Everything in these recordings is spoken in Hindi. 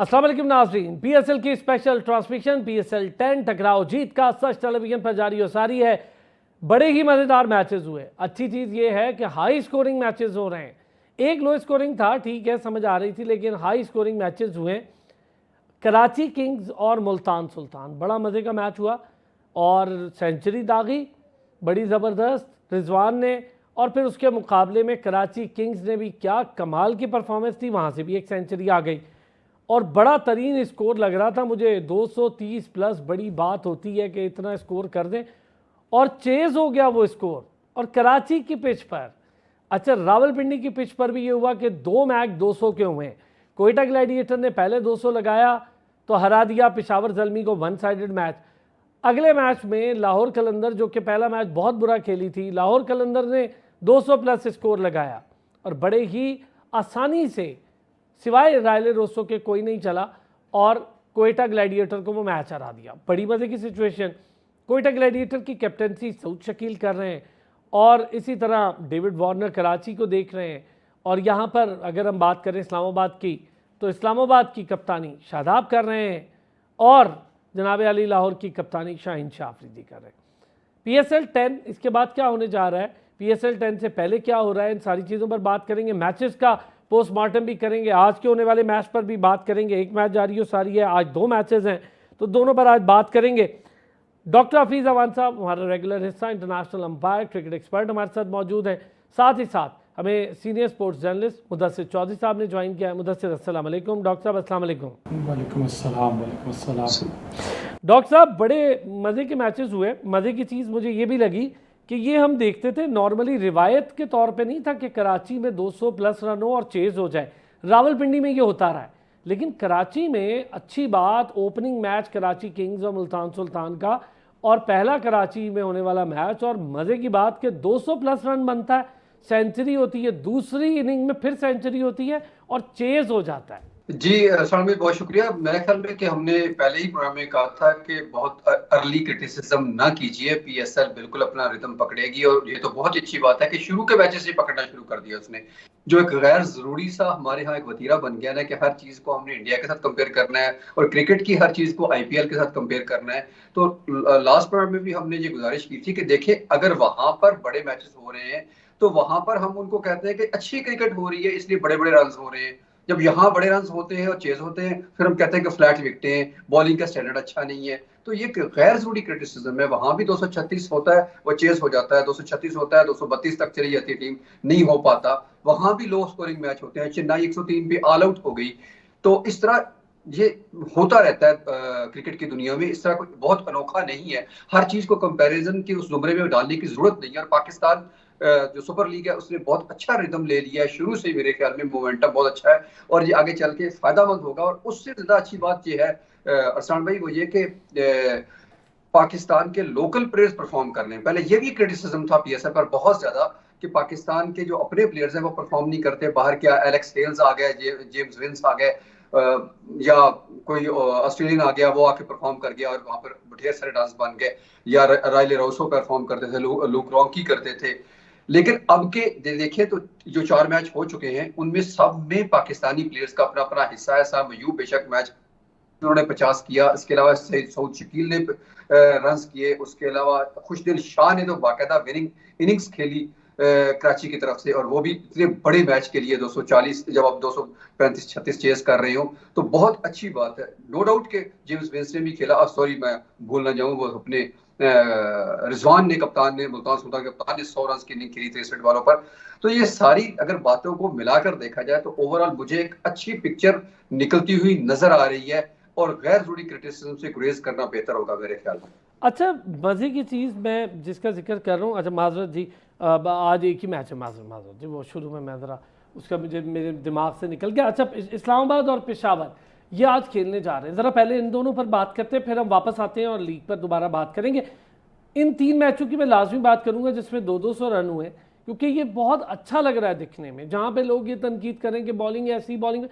अस्सलाम वालेकुम नाज़रीन, पीएसएल की स्पेशल ट्रांसमिशन पीएसएल 10 टकराव जीत का सच टेलीविजन पर जारी हो सारी है। बड़े ही मज़ेदार मैचेस हुए। अच्छी चीज़ ये है कि हाई स्कोरिंग मैचेस हो रहे हैं। एक लो स्कोरिंग था, ठीक है, समझ आ रही थी, लेकिन हाई स्कोरिंग मैचेस हुए। कराची किंग्स और मुल्तान सुल्तान, बड़ा मज़े का मैच हुआ और सेंचुरी दागी बड़ी ज़बरदस्त रिजवान ने, और फिर उसके मुकाबले में कराची किंग्स ने भी क्या कमाल की परफॉर्मेंस थी, वहाँ से भी एक सेंचुरी आ गई और बड़ा तरीन स्कोर लग रहा था मुझे। 230 प्लस बड़ी बात होती है कि इतना स्कोर कर दें, और चेज़ हो गया वो स्कोर। और कराची की पिच पर, अच्छा रावलपिंडी की पिच पर भी ये हुआ कि 2 मैच 200 के हुए। कोयटा ग्लैडिएटर ने पहले 200 लगाया तो हरा दिया पिशावर ज़ल्मी को, वन साइडेड मैच। अगले मैच में लाहौर कलंदर, जो कि पहला मैच बहुत बुरा खेली थी, लाहौर कलंदर ने 200 प्लस स्कोर लगाया और बड़े ही आसानी से, सिवाय रायले रोसो के कोई नहीं चला, और कोयटा ग्लैडिएटर को वो मैच हरा दिया। बड़ी मज़े की सिचुएशन। कोयटा ग्लैडिएटर की कैप्टनसी सऊद शकील कर रहे हैं और इसी तरह डेविड वार्नर कराची को देख रहे हैं। और यहाँ पर अगर हम बात करें इस्लामाबाद की, तो इस्लामाबाद की कप्तानी शादाब कर रहे हैं और जनाब अली लाहौर की कप्तानी शाहीन शाह अफरीदी कर रहे हैं। पीएसएल 10 इसके बाद क्या होने जा रहा है, पीएसएल 10 से पहले क्या हो रहा है, इन सारी चीज़ों पर बात करेंगे। मैचेस का पोस्टमार्टम भी करेंगे, आज के होने वाले मैच पर भी बात करेंगे। एक मैच जारी हो सारी है, आज 2 मैचेस हैं तो दोनों पर आज बात करेंगे। डॉक्टर हफीज़ अवान साहब हमारा रेगुलर हिस्सा, इंटरनेशनल अंपायर, क्रिकेट एक्सपर्ट हमारे साथ मौजूद हैं। साथ ही साथ हमें senior sports journalist Mudassir Chaudhary साहब ने ज्वाइन किया है। मुदस्सिर अस्सलाम वालेकुम। डॉक्टर साहब अस्सलाम वालेकुम। वालेकुम अस्सलाम। वालेकुम अस्सलाम। डॉक्टर साहब, बड़े मज़े के मैचेस हुए। मज़े की चीज़ मुझे ये भी लगी कि ये हम देखते थे नॉर्मली, रिवायत के तौर पे नहीं था कि कराची में 200 प्लस रन हो और चेज़ हो जाए। रावलपिंडी में ये होता रहा है, लेकिन कराची में अच्छी बात, ओपनिंग मैच कराची किंग्स और मुल्तान सुल्तान का, और पहला कराची में होने वाला मैच, और मज़े की बात कि 200 प्लस रन बनता है, सेंचुरी होती है, दूसरी इनिंग में फिर सेंचुरी होती है और चेज़ हो जाता है। जी सलाम भाई, बहुत शुक्रिया। मेरे ख्याल में कि हमने पहले ही प्रोग्राम में कहा था कि बहुत अर्ली क्रिटिसिज्म ना कीजिए, पीएसएल बिल्कुल अपना रिदम पकड़ेगी, और ये तो बहुत अच्छी बात है कि शुरू के मैचेस से पकड़ना शुरू कर दिया उसने, जो एक गैर जरूरी सा हमारे यहाँ एक वतीरा बन गया ना कि हर चीज को हमने इंडिया के साथ कंपेयर करना है और क्रिकेट की हर चीज को आईपीएल के साथ कंपेयर करना है। तो लास्ट प्रोग्राम में भी हमने ये गुजारिश की थी कि देखिए, अगर वहां पर बड़े मैचेस हो रहे हैं तो वहां पर हम उनको कहते हैं कि अच्छी क्रिकेट हो रही है इसलिए बड़े बड़े रन हो रहे हैं। जब यहाँ बड़े रन होते हैं और चेज होते हैं, फिर हम कहते हैं कि फ्लैट विकेटें हैं, बॉलिंग का स्टैंडर्ड अच्छा नहीं है। तो ये गैर जरूरी क्रिटिसिज्म है। वहां भी 236 होता है, वो चेज हो जाता है, 236 होता है, 232 तक चली जाती है टीम, नहीं हो पाता। वहां भी लो स्कोरिंग मैच होते हैं, चेन्नई 103 पे ऑल आउट हो गई। तो इस तरह ये होता रहता है क्रिकेट की दुनिया में। इस तरह कोई बहुत अनोखा नहीं है, हर चीज को कंपैरिजन की उस जुमरे में डालने की जरूरत नहीं है। और पाकिस्तान जो सुपर लीग है उसने बहुत अच्छा रिदम ले लिया है शुरू से, मेरे ख्याल में मोमेंटम बहुत अच्छा है और ये आगे चल के फायदामंद होगा। और उससे ज्यादा अच्छी बात ये है अरसान भाई, वो ये कि पाकिस्तान के लोकल प्लेयर्स परफॉर्म कर रहे हैं। पहले ये भी क्रिटिसिज्म था पीएसएल पर बहुत ज्यादा कि पाकिस्तान के जो अपने प्लेयर्स हैं वो परफॉर्म नहीं करते। बाहर क्या एलेक्स हेल्स आ गए, जेम्स विंस आ गए, या कोई ऑस्ट्रेलियन आ गया, वो आके परफॉर्म कर गया और वहां पर ढेर सारे डांस बन गए, या रायले रोसो परफॉर्म करते थे, लूक रॉन्की करते थे। लेकिन अब के देखिए तो जो 4 मैच हो चुके हैं उनमें सब में पाकिस्तानी प्लेयर्स का अपना अपना हिस्सा है। साहब मयूब बेशक मैच उन्होंने 50 किया, इसके अलावा सऊद शकील ने रन किए, उसके अलावा खुशदिल शाह ने तो बाकायदा विनिंग इनिंग्स खेली कराची की तरफ से, और वो भी इतने बड़े मैच के लिए 240, जब आप 235-36 चेस कर रहे हो तो बहुत अच्छी बात है। नो डाउट के जेम्स विंस ने भी खेला, सॉरी मैं भूल ना जाऊं, वो अपने रिजवान ने, कप्तान ने, मुल्तान सुल्तान के कप्तान ने 100 रन की इनिंग खेली 63 बॉलों पर। तो ये सारी अगर बातों को मिलाकर देखा जाए तो ओवरऑल मुझे एक अच्छी पिक्चर निकलती हुई नजर आ रही है, और गैर जरूरी क्रिटिसिज्म से गुरेज करना बेहतर होगा मेरे ख्याल में। अच्छा, मज़े की चीज़ मैं जिसका जिक्र कर रहा हूँ, अच्छा माजरत जी, आज एक ही मैच है, माजरत जी, वो शुरू में मैं ज़रा उसका मुझे मेरे दिमाग से निकल गया। अच्छा, इस्लामाबाद और पेशावर ये आज खेलने जा रहे हैं। ज़रा पहले इन दोनों पर बात करते हैं, फिर हम वापस आते हैं और लीग पर दोबारा बात करेंगे। इन 3 मैचों की मैं लाजमी बात करूँगा जिसमें 200 रन हुए, क्योंकि ये बहुत अच्छा लग रहा है दिखने में। जहाँ पे लोग ये तनकीद करें कि बॉलिंग ऐसी बॉलिंग,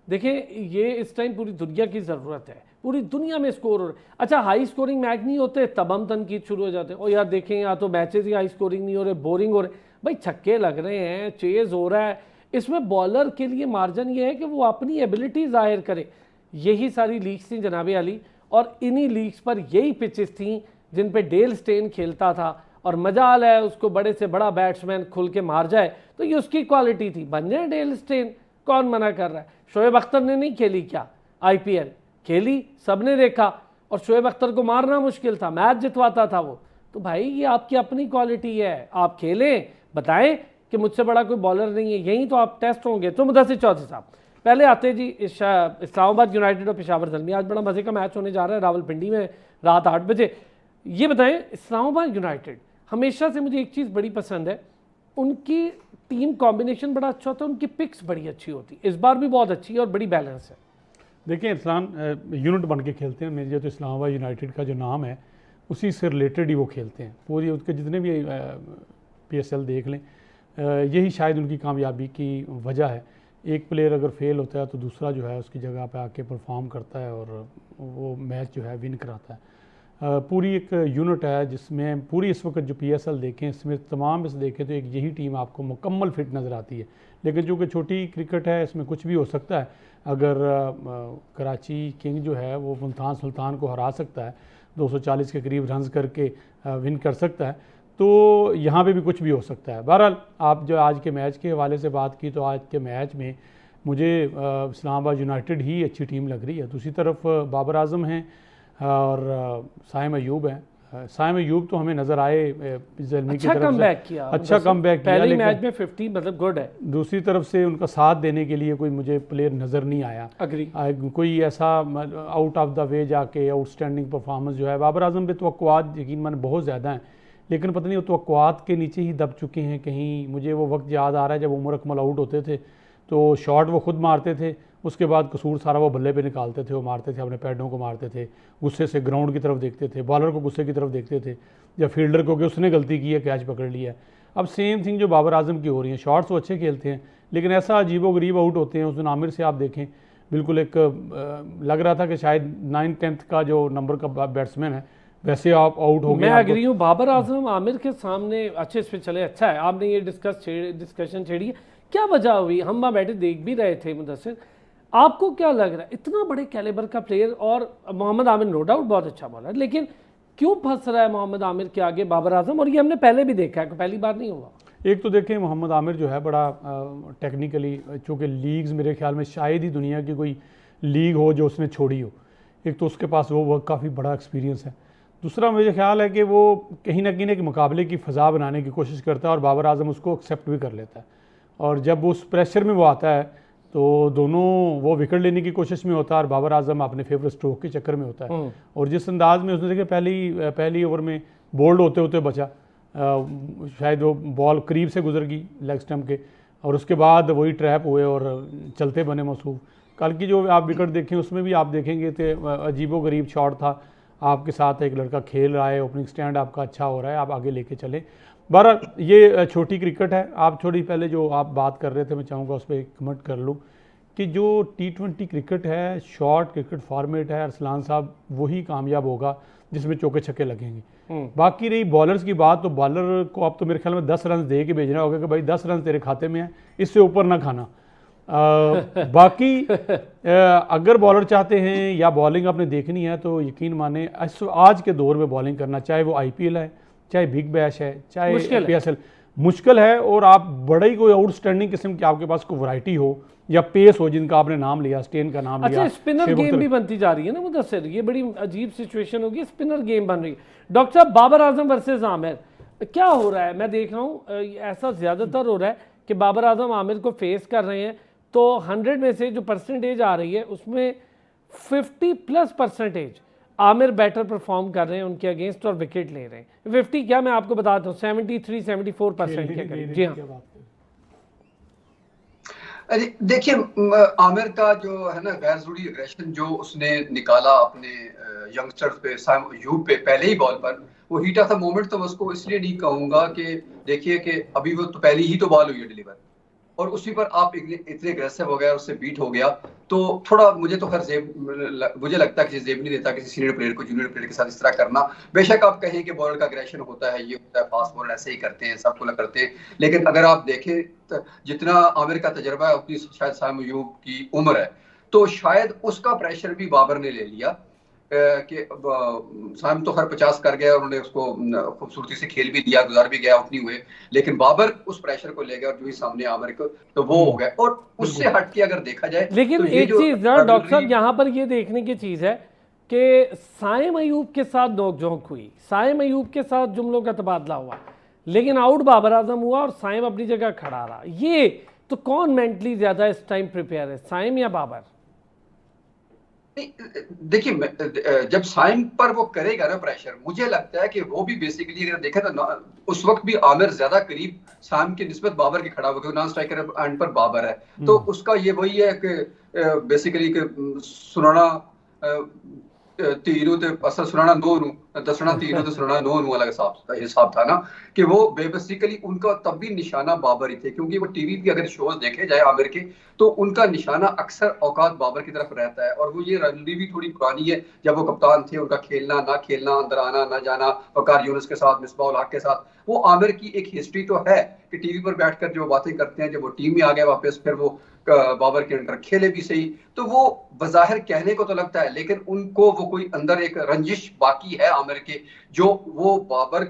देखिए ये इस टाइम पूरी दुनिया की ज़रूरत है, पूरी दुनिया में स्कोर हो रहे। अच्छा, हाई स्कोरिंग मैच नहीं होते तब हम तनकीद शुरू हो जाते हैं, और यार देखें या तो मैचेस ही हाई स्कोरिंग नहीं हो रहे, बोरिंग हो रहे। भाई छक्के लग रहे हैं, चेज़ हो रहा है, इसमें बॉलर के लिए मार्जिन ये है कि वो अपनी एबिलिटी जाहिर करे। यही सारी लीग्स थी जनाबे अली, और इन्हीं लीग्स पर यही पिचेस थी जिन पे डेल स्टेन खेलता था, और मजाल है उसको बड़े से बड़ा बैट्समैन खुल के मार जाए तो ये उसकी क्वालिटी थी, बन जाए डेल स्टेन, कौन मना कर रहा है। शोएब अख्तर ने नहीं खेली क्या आईपीएल? खेली, सबने देखा, और शोएब अख्तर को मारना मुश्किल था, मैच जितवाता था वो। तो भाई ये आपकी अपनी क्वालिटी है, आप खेलें, बताएं कि मुझसे बड़ा कोई बॉलर नहीं है, यही तो आप टेस्ट होंगे। तो मुदस्सिर चौधरी साहब पहले आते जी इस्लामाबाद यूनाइटेड और पेशावर ज़ल्मी, आज बड़ा मज़े का मैच होने जा रहा है रावलपिंडी में रात 8 बजे। ये बताएं, इस्लामाबाद यूनाइटेड हमेशा से मुझे एक चीज़ बड़ी पसंद है, उनकी टीम कॉम्बिनेशन बड़ा अच्छा होता है, उनकी पिक्स बड़ी अच्छी होती है, इस बार भी बहुत अच्छी है और बड़ी बैलेंस है। देखिए इरफान, यूनिट बन के खेलते हैं। मेरे तो इस्लामाबाद यूनाइटेड का जो नाम है उसी से रिलेटेड ही वो खेलते हैं। पूरी उसके जितने भी PSL देख लें, यही शायद उनकी कामयाबी की वजह है। एक प्लेयर अगर फेल होता है तो दूसरा जो है उसकी जगह पे आके परफॉर्म करता है और वो मैच जो है विन कराता है। पूरी एक यूनिट है जिसमें पूरी इस वक्त जो PSL देखें इसमें तमाम इस देखें तो एक यही टीम आपको मुकम्मल फिट नज़र आती है। लेकिन चूँकि छोटी क्रिकेट है, इसमें कुछ भी हो सकता है। अगर कराची किंग जो है वो मुल्तान सुल्तान को हरा सकता है, 240 के करीब रन्स करके विन कर सकता है, तो यहाँ पे भी कुछ भी हो सकता है। बहरहाल आप जो आज के मैच के हवाले से बात की, तो आज के मैच में मुझे इस्लामाबाद यूनाइटेड ही अच्छी टीम लग रही है। दूसरी तरफ बाबर आजम हैं और साइम अयूब हैं। साइम अयूब तो हमें नज़र आए ज़ल्मी की तरफ से किया, अच्छा कम बैक किया, पहले मैच में 50 मतलब गुड है। दूसरी तरफ से उनका साथ देने के लिए कोई मुझे प्लेयर नज़र नहीं आया। कोई ऐसा आउट ऑफ द वे जाके आउटस्टैंडिंग परफॉर्मेंस जो है। बाबर आजम पे तवक्कुआत यकीन मन बहुत ज़्यादा हैं, लेकिन पता नहीं वो तवक्कुआत के नीचे ही दब चुके हैं कहीं। मुझे वो वक्त याद आ रहा है जब उमर अकमल आउट होते थे तो शॉट वो खुद मारते थे, उसके बाद कसूर सारा वो बल्ले पे निकालते थे, वो मारते थे, अपने पैडों को मारते थे, गुस्से से ग्राउंड की तरफ देखते थे, बॉलर को गुस्से की तरफ देखते थे, या फील्डर को कि उसने गलती की है, कैच पकड़ लिया। अब सेम थिंग जो बाबर आजम की हो रही है। शॉट्स वो अच्छे खेलते हैं लेकिन ऐसा अजीबो गरीब आउट होते हैं। उस दिन आमिर से आप देखें, बिल्कुल एक लग रहा था कि शायद 9-10 का जो नंबर का बैट्समैन है वैसे आप आउट हो गए। मैं एग्री हूँ, बाबर आजम आमिर के सामने अच्छे इस पे चले, अच्छा है आपने ये डिस्कशन छेड़ी है। क्या वजह हुई? हम वहाँ बैठे देख भी रहे थे मुदस्सिर, आपको क्या लग रहा है इतना बड़े कैलिबर का प्लेयर, और मोहम्मद आमिर नो डाउट बहुत अच्छा बॉलर, लेकिन क्यों फंस रहा है मोहम्मद आमिर के आगे बाबर आजम? और ये हमने पहले भी देखा है, पहली बार नहीं हुआ। एक तो देखें मोहम्मद आमिर जो है बड़ा टेक्निकली, चूँकि लीग्स मेरे ख्याल में शायद ही दुनिया की कोई लीग हो जो उसने छोड़ी हो। एक तो उसके पास वो काफ़ी बड़ा एक्सपीरियंस है। दूसरा मुझे ख्याल है कि वो कहीं ना कहीं एक मुकाबले की फ़ज़ा बनाने की कोशिश करता है और बाबर आजम उसको एक्सेप्ट भी कर लेता है। और जब उस प्रेशर में वो आता है तो दोनों वो विकेट लेने की कोशिश में होता है और बाबर आजम अपने फेवरेट स्ट्रोक के चक्कर में होता है। और जिस अंदाज में उसने देखिए पहली ओवर में बोल्ड होते होते बचा, शायद वो बॉल करीब से गुजर गई लेग स्टम्प के, और उसके बाद वही ट्रैप हुए और चलते बने मसूफ। कल की जो आप विकेट देखें उसमें भी आप देखेंगे तो अजीबो गरीब शॉट था, आपके साथ एक लड़का खेल रहा है, ओपनिंग स्टैंड आपका अच्छा हो रहा है, आप आगे लेके चलें। बहरहाल ये छोटी क्रिकेट है। आप थोड़ी पहले जो आप बात कर रहे थे, मैं चाहूँगा उस पर कमेंट कर लूँ कि जो T20 क्रिकेट है, शॉर्ट क्रिकेट फॉर्मेट है, अरसलान साहब वही कामयाब होगा जिसमें चौके छक्के लगेंगे। बाकी रही बॉलर्स की बात, तो बॉलर को आप तो मेरे ख्याल में 10 रन दे के भेजना होगा कि भाई 10 रन तेरे खाते में है, इससे ऊपर ना खाना। बाकी अगर बॉलर चाहते हैं या बॉलिंग आपने देखनी है तो यकीन माने आज के दौर में बॉलिंग करना, चाहे वो IPL है, चाहे बिग बैश है, चाहे PSL, मुश्किल है। और आप बड़ा ही कोई आउटस्टैंडिंग किस्म की आपके पास कोई वैरायटी हो या पेस हो, जिनका आपने नाम लिया, स्टेन का नाम लिया। अच्छा, स्पिनर गेम भी बनती जा रही है ना मुदस्सिर, ये बड़ी अजीब सिचुएशन होगी, स्पिनर गेम बन रही है। डॉक्टर साहब, बाबर आजम वर्सेस आमिर क्या हो रहा है? मैं देख रहा हूँ ऐसा ज़्यादातर हो रहा है कि बाबर आजम आमिर को फेस कर रहे हैं, तो 100 में से जो परसेंटेज आ रही है उसमें 50+ आमिर बैटर परफॉर्म कर रहे हैं उनके अगेंस्ट और विकेट ले रहे हैं। 50 क्या, मैं आपको बताता हूँ 73-74% के करीब। जी हाँ, अरे देखिए, आमिर का जो है ना गैर जरूरी एग्रेशन जो उसने निकाला अपने यंगस्टर्स पे, साइम अयूब पे पहले ही बॉल पर, वो हीट ऑफ द मोमेंट तो मैं उसको इसलिए नहीं कहूंगा कि देखिए कि अभी वो तो पहली ही तो बॉल हुई है डिलीवर, और उसी पर आप इतने एग्रेसिव हो गया, उससे बीट हो गया, तो थोड़ा मुझे तो मुझे लगता है कि जेब नहीं देता किसी सीनियर प्लेयर को जूनियर प्लेयर के साथ इस तरह करना। बेशक आप कहें कि बॉलर का एग्रेशन होता है, ये होता है, फास्ट बॉलर ऐसे ही करते हैं, सब को करते हैं, लेकिन अगर आप देखें तो जितना आमिर का तजर्बा है उतनी शायद साइम अयूब की उम्र है, तो शायद उसका प्रेशर भी बाबर ने ले लिया कि साइम तो खैर 50 कर गया, उन्होंने उसको खूबसूरती से खेल भी दिया, गुजार भी गया, आउट नहीं हुए, लेकिन बाबर उस प्रेशर को ले गया और जो ही सामने आमिर को तो वो हो गया। और उससे हट के अगर देखा जाए लेकिन तो ये एक चीज ना डॉक्टर साहब यहाँ पर ये देखने की चीज है कि साइम अयूब के साथ नोकझोंक हुई, साइम अयूब के साथ जुमलों का तबादला हुआ, लेकिन आउट बाबर आजम हुआ और साइम अपनी जगह खड़ा रहा। ये तो कौन मेंटली ज्यादा इस टाइम प्रिपेयर है, साइम या बाबर? देखिए, जब साइम पर वो करेगा ना प्रेशर, मुझे लगता है कि वो भी बेसिकली अगर देखें तो उस वक्त भी आमिर ज्यादा करीब साइम की निस्बत बाबर के खड़ा हुआ, क्योंकि नॉन स्ट्राइकर एंड पर बाबर है। तो उसका ये वही है कि बेसिकली सुनाना तीनों ते असर सुनाना दो नू दसना तीनों ते सुनाना नौ नू अलग हिसाब था ना, कि वो बेसिकली उनका तब भी निशाना बाबर ही थे, क्योंकि वो टीवी पे अगर शोज देखे जाए आमिर के तो उनका निशाना अक्सर औकात बाबर की तरफ रहता है। और वो ये रणनीति भी थोड़ी पुरानी है, जब वो कप्तान थे उनका खेलना ना खेलना, अंदर आना ना जाना, वकार यूनुस के साथ, मिसबाह उल हक के साथ, वो आमिर की एक हिस्ट्री तो है कि टीवी पर बैठकर जो बातें करते हैं, जब वो टीम में आ गए वापस फिर वो बाबर के अंडर खेले भी सही, तो वो बज़ाहिर कहने को तो लगता है, लेकिन उनको वो कोई अंदर एक रंजिश बाकी है आमिर के, जो वो बाबर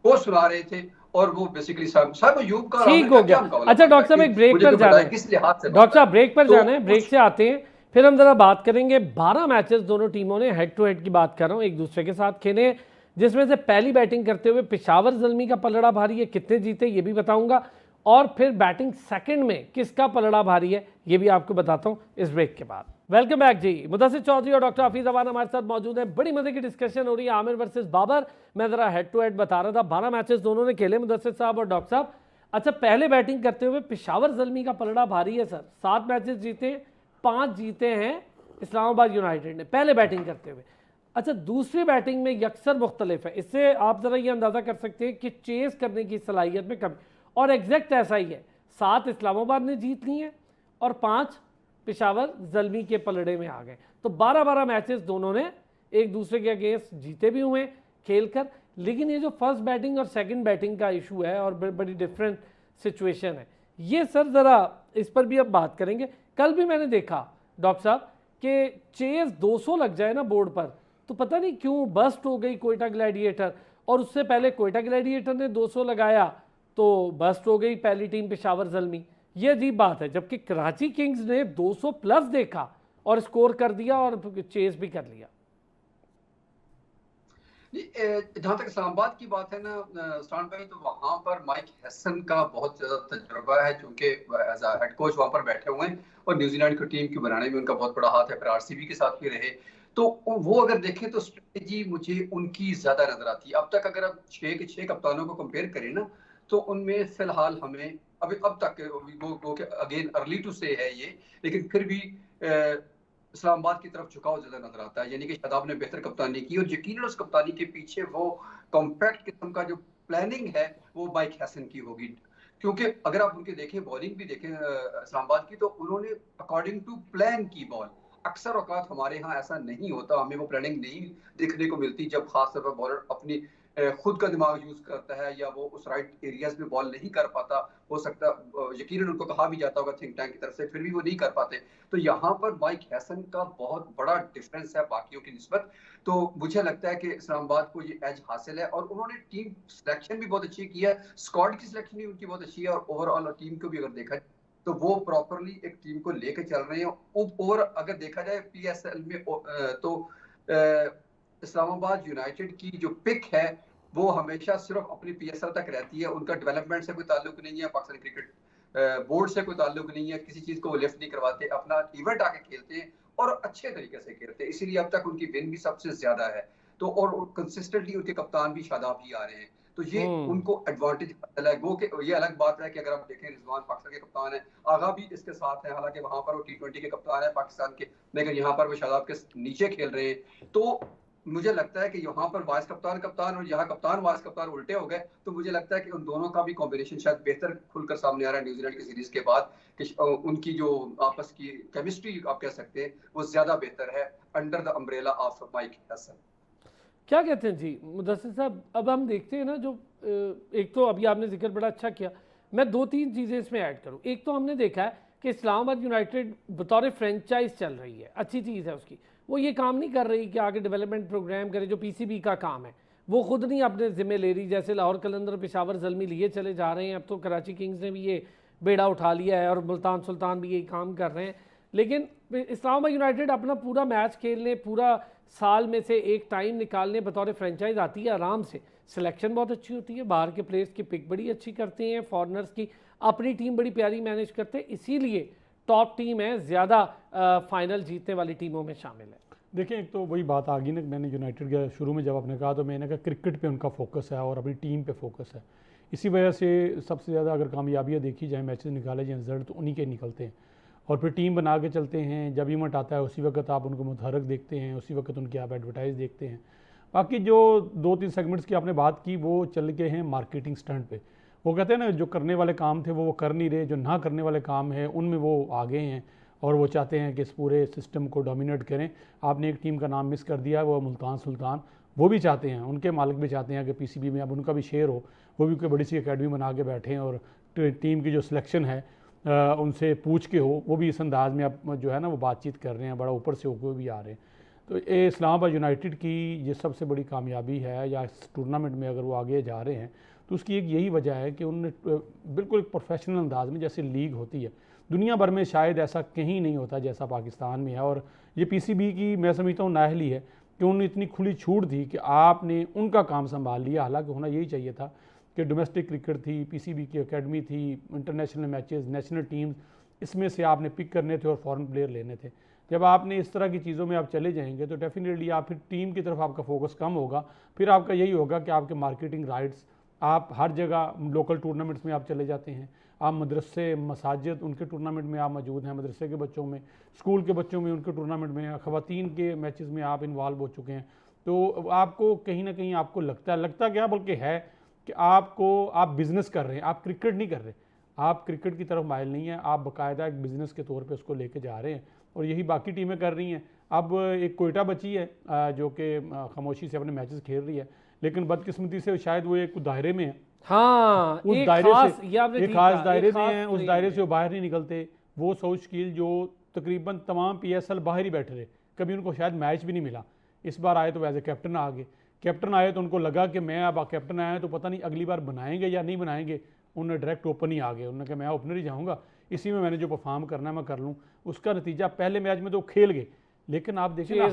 को सुना रहे थे। और वो बेसिकली साहब अयूब का ठीक हो गया। अच्छा डॉक्टर साहब एक ब्रेक पर जाना है, किस लिहाज से डॉक्टर साहब ब्रेक पर तो जाना है, ब्रेक से आते हैं फिर हम जरा बात करेंगे। 12 मैचेस दोनों टीमों ने हेड टू हेड की बात कर रहा हूँ एक दूसरे के साथ खेले हैं, जिसमें से पहली बैटिंग करते हुए पेशावर ज़ल्मी का पलड़ा भारी है, कितने जीते ये भी बताऊंगा, और फिर बैटिंग सेकंड में किसका पलड़ा भारी है ये भी आपको बताता हूँ इस ब्रेक के बाद। वेलकम बैक जी, मुदस्सिर चौधरी और डॉक्टर हफीज अवान हमारे साथ मौजूद हैं। बड़ी मजे की डिस्कशन हो रही है आमिर वर्सेस बाबर। मैं जरा हेड टू हेड बता रहा था, 12 मैचेस दोनों ने खेले मुदस्सिर साहब और डॉक्टर साहब। अच्छा पहले बैटिंग करते हुए पेशावर ज़ल्मी का पलड़ा भारी है सर, 7 मैचेस जीते, 5 जीते हैं इस्लामाबाद यूनाइटेड ने पहले बैटिंग करते हुए। अच्छा दूसरी बैटिंग में यकसर मुख्तलिफ है, इससे आप जरा ये अंदाजा कर सकते हैं कि चेस करने की सलाहियत में कमी, और एग्जैक्ट ऐसा ही है, 7 इस्लामाबाद ने जीत ली हैं और 5 पेशावर ज़ल्मी के पलड़े में आ गए। तो 12-12 मैचेस दोनों ने एक दूसरे के अगेंस्ट जीते भी हुए खेलकर। लेकिन ये जो फर्स्ट बैटिंग और सेकंड बैटिंग का इशू है और बड़ी डिफरेंट सिचुएशन है, ये सर ज़रा इस पर भी अब बात करेंगे। कल भी मैंने देखा डॉक्टर साहब कि चेस 200 लग जाए ना बोर्ड पर तो पता नहीं क्यों बस्ट हो गई कोयटा ग्लैडिएटर, और उससे पहले कोयटा ग्लैडिएटर ने 200 लगाया तो बस्ट हो गई पहली टीम पेशावर ज़ल्मी। ये अजीब बात है, जबकि कराची किंग्स ने 200 प्लस देखा और स्कोर कर दिया और चेस भी कर लिया। जहां तक इस्लामाबाद की बात है ना स्टान भाई, तो वहां पर माइक हैसन का बहुत ज्यादा तजुर्बा है, क्योंकि एज अ हेड कोच वहां पर बैठे हुए हैं और न्यूजीलैंड की टीम को बनाने में उनका बहुत बड़ा हाथ है, फिर आरसीबी के साथ भी रहे। तो वो अगर देखें तो स्ट्रेटेजी मुझे उनकी ज्यादा नजर आती है। अब तक अगर आप 6 के 6 कप्तानों को कंपेयर करें ना, तो उनमें फिलहाल हमें अब तक वो अगेन अर्ली टू से है ये, लेकिन फिर भी इस्लामाबाद की तरफ झुकाव ज्यादा नजर आता है। यानी कि शादाब ने बेहतर कप्तानी की और यकीनन उस कप्तानी के पीछे वो कॉम्पैक्ट किस्म का जो प्लानिंग है वो माइक हैसन की होगी। क्योंकि अगर आप उनके देखें बॉलिंग भी देखें इस्लामाबाद की, तो उन्होंने अकॉर्डिंग टू प्लान की बॉल। अक्सर औकात हमारे यहाँ ऐसा नहीं होता, हमें वो प्लानिंग नहीं देखने को मिलती, जब खासतौर पर बॉलर अपनी खुद का दिमाग यूज करता है या वो उस राइट एरियाज में बॉल नहीं कर पाता। हो सकता यकीनन उनको कहा भी जाता होगा थिंक टैंक की तरफ से, फिर भी वो नहीं कर पाते। तो यहाँ पर माइक हैसन का बहुत बड़ा डिफरेंस है बाकियों की निस्बत। तो मुझे लगता है कि इस्लामाबाद को ये एज हासिल है और उन्होंने टीम सिलेक्शन भी बहुत अच्छी की है, स्क्वाड की सिलेक्शन भी उनकी बहुत अच्छी है, और ओवरऑल टीम को भी अगर देखा तो वो प्रॉपरली एक टीम को लेकर चल रहे हैं। और अगर देखा जाए पीएसएल में तो इस्लामाबाद यूनाइटेड की जो पिक है वो हमेशा सिर्फ अपनी पीएसएल तक रहती है, उनका डेवलपमेंट से कोई ताल्लुक नहीं है, पाकिस्तान क्रिकेट बोर्ड से कोई ताल्लुक नहीं है, किसी चीज को वो लिफ्ट नहीं करवाते, अपना इवेंट आके खेलते हैं और अच्छे तरीके से खेलते हैं, इसीलिए अब तक उनकी विन भी सबसे ज्यादा है। तो और कंसिस्टेंटली उनके कप्तान भी शादाब ही आ रहे हैं, तो ये उनको एडवांटेज है। वो कि ये अलग बात है कि अगर आप देखें रिजवान पाकिस्तान के कप्तान है, आगा भी इसके साथ है, हालांकि वहां पर वो T20 के कप्तान है पाकिस्तान के, लेकिन यहाँ पर वो शादाब के नीचे खेल रहे हैं। तो मुझे लगता है कि यहाँ पर वाइस कप्तान कप्तान और यहाँ कप्तान वाइस कप्तान उल्टे हो गए, तो मुझे लगता है कि उन दोनों का भी कॉम्बिनेशन शायद बेहतर खुलकर सामने आ रहा है न्यूजीलैंड की सीरीज के बाद, कि उनकी जो आपस की केमिस्ट्री आप कह सकते हैं वो ज्यादा बेहतर है under the umbrella of mic Hesson. क्या कहते हैं जी मुदस्सिर साहब? अब हम देखते हैं ना, जो एक तो अभी आपने जिक्र बड़ा अच्छा किया, मैं 2-3 चीज़ें इसमें ऐड करूँ। एक तो हमने देखा है कि इस्लामाबाद यूनाइटेड बतौर फ्रेंचाइज चल रही है, अच्छी चीज़ है उसकी, वो ये काम नहीं कर रही कि आगे डेवलपमेंट प्रोग्राम करे जो पीसीबी का काम है, वो खुद नहीं अपने ज़िम्मे ले रही। जैसे लाहौर कलंदर पेशावर ज़ल्मी लिए चले जा रहे हैं, अब तो कराची किंग्स ने भी ये बेड़ा उठा लिया है और मुल्तान सुल्तान भी यही काम कर रहे हैं। लेकिन इस्लामाबाद यूनाइटेड अपना पूरा मैच खेलने, पूरा साल में से एक टाइम निकालने बतौर फ्रेंचाइज आती है आराम से, सिलेक्शन बहुत अच्छी होती है, बाहर के प्लेयर्स की पिक बड़ी अच्छी करते हैं, फॉरनर्स की अपनी टीम बड़ी प्यारी मैनेज करते हैं, इसीलिए टॉप टीम है, ज़्यादा फाइनल जीतने वाली टीमों में शामिल है। देखिए, एक तो वही बात आ गई ना, मैंने यूनाइटेड का शुरू में जब आपने कहा तो मैंने कहा क्रिकेट पे उनका फोकस है और अपनी टीम पे फोकस है। इसी वजह से सबसे ज़्यादा अगर कामयाबियाँ देखी जाए, मैचेस निकाले जाए, रिजल्ट तो उन्हीं के निकलते हैं और फिर टीम बना के चलते हैं। जब इवेंट आता है उसी वक्त आप उनको मुतहरक देखते हैं, उसी वक्त उनकी आप एडवर्टाइज देखते हैं। बाकी जो 2-3 सेगमेंट्स की आपने बात की वो चल के हैं मार्केटिंग स्टंट पे। वो कहते हैं ना, जो करने वाले काम थे वो कर नहीं रहे, जो ना करने वाले काम है उनमें वो आगे हैं और वो चाहते हैं कि इस पूरे सिस्टम को डोमिनेट करें। आपने एक टीम का नाम मिस कर दिया, वो मुल्तान सुल्तान, वो भी चाहते हैं, उनके मालिक भी चाहते हैं कि पीसीबी में अब उनका भी शेयर हो, वो भी कोई बड़ी सी एकेडमी बना के बैठे हैं और टीम की जो सिलेक्शन है उनसे पूछ के हो, वो भी इस अंदाज़ में अब जो है ना वो बातचीत कर रहे हैं, बड़ा ऊपर से होकर भी आ रहे हैं। तो ये इस्लामाबाद यूनाइटेड की ये सबसे बड़ी कामयाबी है, या इस टूर्नामेंट में अगर वो आगे जा रहे हैं तो उसकी एक यही वजह है कि उन्होंने बिल्कुल एक प्रोफेशनल अंदाज में, जैसे लीग होती है दुनिया भर में शायद ऐसा कहीं नहीं होता जैसा पाकिस्तान में है। और ये पीसीबी की मैं समझता हूँ नाअहली है कि उन्होंने इतनी खुली छूट दी कि आपने उनका काम संभाल लिया। हालांकि होना यही चाहिए था कि डोमेस्टिक क्रिकेट थी, पीसीबी की एकेडमी थी, इंटरनेशनल मैचेस, नेशनल टीम्स, इसमें से आपने पिक करने थे और फॉरेन प्लेयर लेने थे। जब आपने इस तरह की चीज़ों में आप चले जाएंगे तो डेफिनेटली आप फिर टीम की तरफ आपका फोकस कम होगा। फिर आपका यही होगा कि आपके मार्केटिंग राइट्स, आप हर जगह लोकल टूर्नामेंट्स में आप चले जाते हैं, आप मदरसे, मसाजिद, उनके टूर्नामेंट में आप मौजूद हैं, मदरसे के बच्चों में, स्कूल के बच्चों में उनके टूर्नामेंट में, ख़वातीन के मैचेस में आप इन्वॉल्व हो चुके हैं। तो आपको कहीं ना कहीं आपको लगता क्या बल्कि है कि आप बिज़नेस कर रहे हैं, आप क्रिकेट नहीं कर रहे, आप क्रिकेट की तरफ माइल नहीं है, आप बाकायदा एक बिज़नेस के तौर पे उसको लेके जा रहे हैं और यही बाकी टीमें कर रही हैं। अब एक कोयटा बची है जो कि खामोशी से अपने मैचेस खेल रही है, लेकिन बदकिस्मती से शायद वो एक दायरे में है, हाँ, उस दायरे से एक खास दायरे में है, उस दायरे से वो बाहर नहीं निकलते। वो सऊद शकील जो तकरीबन तमाम PSL बाहर ही बैठे रहे, कभी उनको शायद मैच भी नहीं मिला। इस बार आए तो एज ए कैप्टन आ गए, कैप्टन आए तो उनको लगा कि मैं अब कैप्टन आया तो पता नहीं अगली बार बनाएंगे या नहीं बनाएंगे, उन्होंने डायरेक्ट ओपन ही आ गए। उन्होंने कहा मैं ओपनर ही जाऊँगा, इसी में मैंने जो परफॉर्म करना है मैं कर लूँ। उसका नतीजा पहले मैच में तो खेल गए, लेकिन आप देखिए अब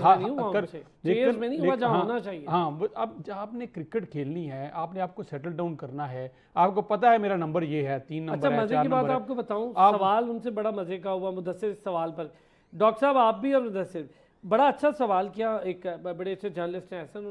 जब आपने क्रिकेट खेलनी है, आपने आपको सेटल डाउन करना है, आपको पता है मेरा नंबर ये है, 3 नंबर है, 4 मजे की बात नंबर है। आपको बताऊं, सवाल उनसे बड़ा मजे का हुआ मुदस्सिर इस सवाल पर। डॉक्टर साहब आप भी और मुदस्सिर, बड़ा अच्छा सवाल किया, एक बड़े अच्छे जर्नलिस्ट हैं एहसन,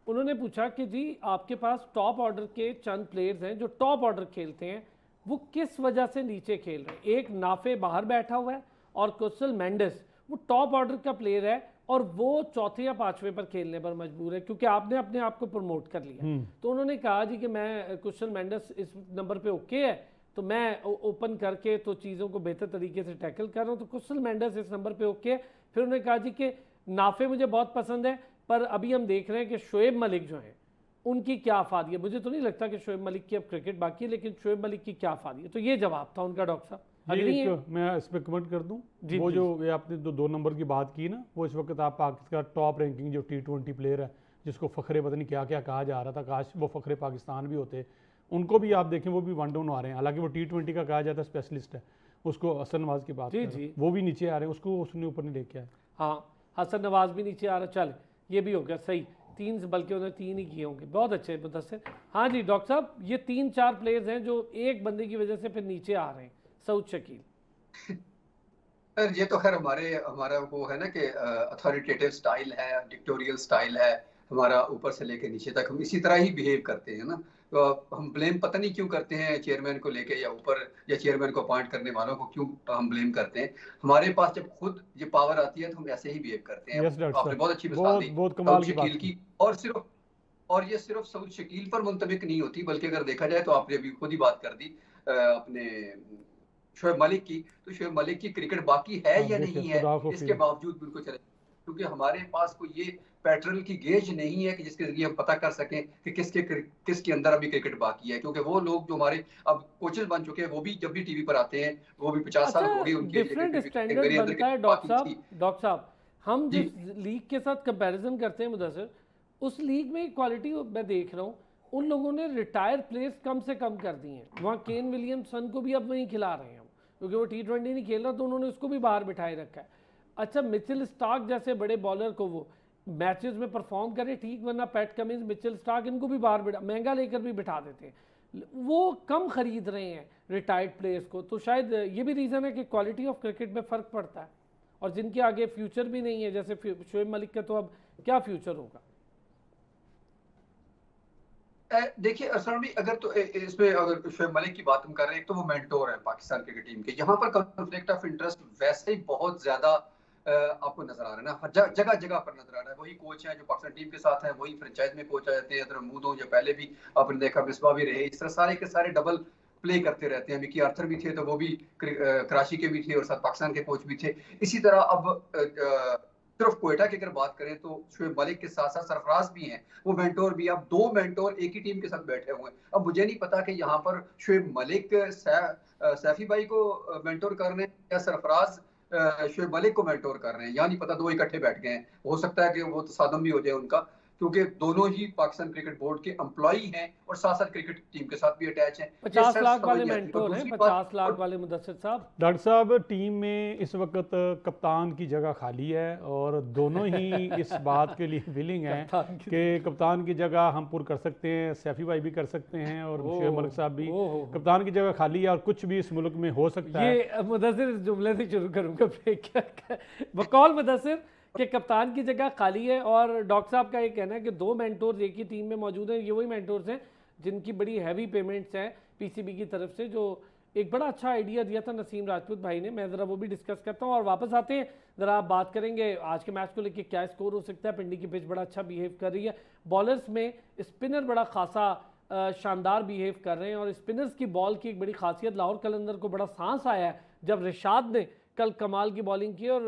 उन्होंने पूछा कि जी आपके पास टॉप ऑर्डर के चंद प्लेयर्स हैं जो टॉप ऑर्डर खेलते हैं, वो किस वजह से नीचे खेल रहे हैं। एक नाफे बाहर बैठा हुआ है और कुशल मेंडिस वो टॉप ऑर्डर का प्लेयर है और वो चौथे या पांचवें पर खेलने पर मजबूर है क्योंकि आपने अपने आप को प्रमोट कर लिया। तो उन्होंने कहा जी कि मैं कुशल मेंडिस इस नंबर पे ओके है तो मैं ओपन करके तो चीज़ों को बेहतर तरीके से टैकल कर रहा हूँ, तो कुशल मेंडिस इस नंबर पे ओके है। फिर उन्होंने कहा जी कि नाफे मुझे बहुत पसंद है, पर अभी हम देख रहे हैं कि शोएब मलिक जो हैं उनकी क्या अफादी है। मुझे तो नहीं लगता कि शोएब मलिक की अब क्रिकेट बाकी है, लेकिन शोएब मलिक की क्या अफादी है। तो ये जवाब था उनका डॉक्टर साहब। मैं इस पर कमेंट कर दूं, वो जो ये आपने 2 नंबर की बात की ना, वो इस वक्त आप पाकिस्तान टॉप रैंकिंग जो T20 प्लेयर है जिसको फ़खरे पता नहीं क्या क्या कहा जा रहा था, काश वो फ़खरे पाकिस्तान भी होते, उनको भी आप देखें वो भी 1 डाउन आ रहे हैं। हालांकि वो T20 का कहा जाता है स्पेशलिस्ट है, उसको हसन नवाज की बात जी वो भी नीचे आ रहे हैं, उसको उसने ऊपर नहीं लेके आया। हाँ, हसन नवाज भी नीचे आ रहा, चल ये भी हो गया सही, 3 बल्कि उन्होंने 3 ही किए होंगे, बहुत अच्छे मुदस्सिर। हाँ जी डॉक्टर साहब, ये 3-4 प्लेयर्स हैं जो एक बंदे की वजह से फिर नीचे आ रहे हैं, सऊद शकील। ये तो खैर हमारा वो है ना कि अथॉरिटेटिव स्टाइल है, डिक्टोरियल स्टाइल है हमारा, ऊपर से लेके नीचे तक हम इसी तरह ही बिहेव करते हैं ना। तो हम ब्लेम पता नहीं क्यों करते हैं चेयरमैन को लेके या ऊपर, या चेयरमैन को अपॉइंट करने वालों को क्यों हम ब्लेम करते हैं। हमारे पास जब खुद ये पावर आती है तो हम ऐसे ही बिहेव करते हैं। आपने बहुत अच्छी मिसाल दी सऊद शकील की, और ये सिर्फ सऊद शकील पर मुंतबिक नहीं होती, बल्कि अगर देखा जाए तो आपने अभी खुद ही बात कर दी अपने शोएब मलिक की, तो शोएब मलिक की क्रिकेट बाकी है या नहीं है, इसके बावजूद बिल्कुल चले, क्योंकि हमारे पास कोई ये पैटर्न की गेज नहीं है कि जिसके जरिए हम पता कर सकें कि किसके अंदर अभी क्रिकेट बाकी है, क्योंकि वो लोग जो हमारे अब कोचेज बन चुके हैं वो भी जब भी टीवी पर आते हैं, वो भी 50 साल हो गए उनके डिफरेंट स्टैंडर्ड बनता है डॉक्टर साहब। हम जिस लीग के साथ कंपैरिजन करते हैं मुदस्सिर, उस लीग में क्वालिटी मैं देख रहा हूँ, उन लोगों ने रिटायर प्लेयर्स कम से कम कर दिए हैं। वहाँ केन विलियमसन को भी अब वहीं खिला रहे हैं हम, क्योंकि वो T20 नहीं खेल रहा तो उन्होंने उसको भी बाहर बिठाए रखा है। अच्छा, मिचेल स्टार्क जैसे बड़े बॉलर को वो मैचेस में परफॉर्म करे ठीक, वरना पैट कमिंस, मिचेल स्टार्क, इनको भी बाहर बिठा, महंगा लेकर भी बिठा देते हैं। वो कम खरीद रहे हैं रिटायर्ड प्लेयर्स को, तो शायद ये भी रीज़न है कि क्वालिटी ऑफ क्रिकेट में फ़र्क पड़ता है। और जिनके आगे फ्यूचर भी नहीं है, जैसे शोएब मलिक का, तो अब क्या फ्यूचर होगा? देखिए अरसलान भी, अगर तो इसमें अगर शोएब मलिक की बात हम कर रहे हैं तो वो मेंटोर है पाकिस्तान क्रिकेट टीम के। यहाँ पर कॉन्फ्लिक्ट ऑफ इंटरेस्ट वैसे ही बहुत ज्यादा आपको नजर आ रहा है ना, जगह जगह पर नजर आ रहा है। वही कोच हैं जो पाकिस्तान टीम के साथ हैं, वही फ्रेंचाइज में कोच आ जाते हैं, महमूद हो या पहले भी आपने देखा मिसबा भी रहे, इस तरह सारे के सारे डबल प्ले करते रहते हैं। मिकी आर्थर भी थे तो वो भी कराची के भी थे और साथ पाकिस्तान के कोच भी थे। इसी तरह अब सिर्फ कोयटा की अगर बात करें तो शोएब मलिक के साथ साथ सरफराज भी हैं, वो मेंटोर भी। अब 2 मेंटोर एक ही टीम के साथ बैठे हुए हैं। अब मुझे नहीं पता कि यहाँ पर शोएब मलिक सैफी भाई को मेंटोर कर रहे हैं या सरफराज शोएब मलिक को मेंटोर कर रहे हैं, या नहीं पता, दो इकट्ठे बैठ गए हैं। हो सकता है कि वो तसादम भी हो जाए उनका, क्योंकि दोनों ही पाकिस्तान क्रिकेट बोर्ड के एम्प्लॉई हैं और साथ साथ क्रिकेट टीम के साथ भी अटैच हैं। 50 लाख वाले मेंटोर हैं, 50 लाख वाले मुदस्सिर साहब। डॉक्टर साहब, टीम में इस वक्त कप्तान की जगह खाली है और दोनों ही इस बात के लिए विलिंग हैं कि कप्तान की जगह हम पूरी कर सकते हैं। सैफी भाई भी कर सकते हैं और शोएब मलिक साहब भी। कप्तान की जगह खाली है और कुछ भी इस मुल्क में हो सकता है। ये मुदस्सिर जुमले से शुरू करूंगा बकौल मुदस्सिर कि कप्तान की जगह खाली है, और डॉक्टर साहब का ये कहना है कि 2 मेंटोर्स एक ही टीम में मौजूद हैं। ये वही मेंटोर्स हैं जिनकी बड़ी हैवी पेमेंट्स हैं पीसीबी की तरफ से, जो एक बड़ा अच्छा आइडिया दिया था नसीम राजपूत भाई ने। मैं ज़रा वो भी डिस्कस करता हूँ और वापस आते हैं, ज़रा आप बात करेंगे आज के मैच को लेकर क्या स्कोर हो सकता है। पिंडी की पिच बड़ा अच्छा बिहेव कर रही है, बॉलर्स में स्पिनर बड़ा खासा शानदार बिहेव कर रहे हैं, और स्पिनर्स की बॉल की एक बड़ी खासियत, लाहौर कलंदर को बड़ा सांस आया है जब रिशाद ने कल कमाल की बॉलिंग की। और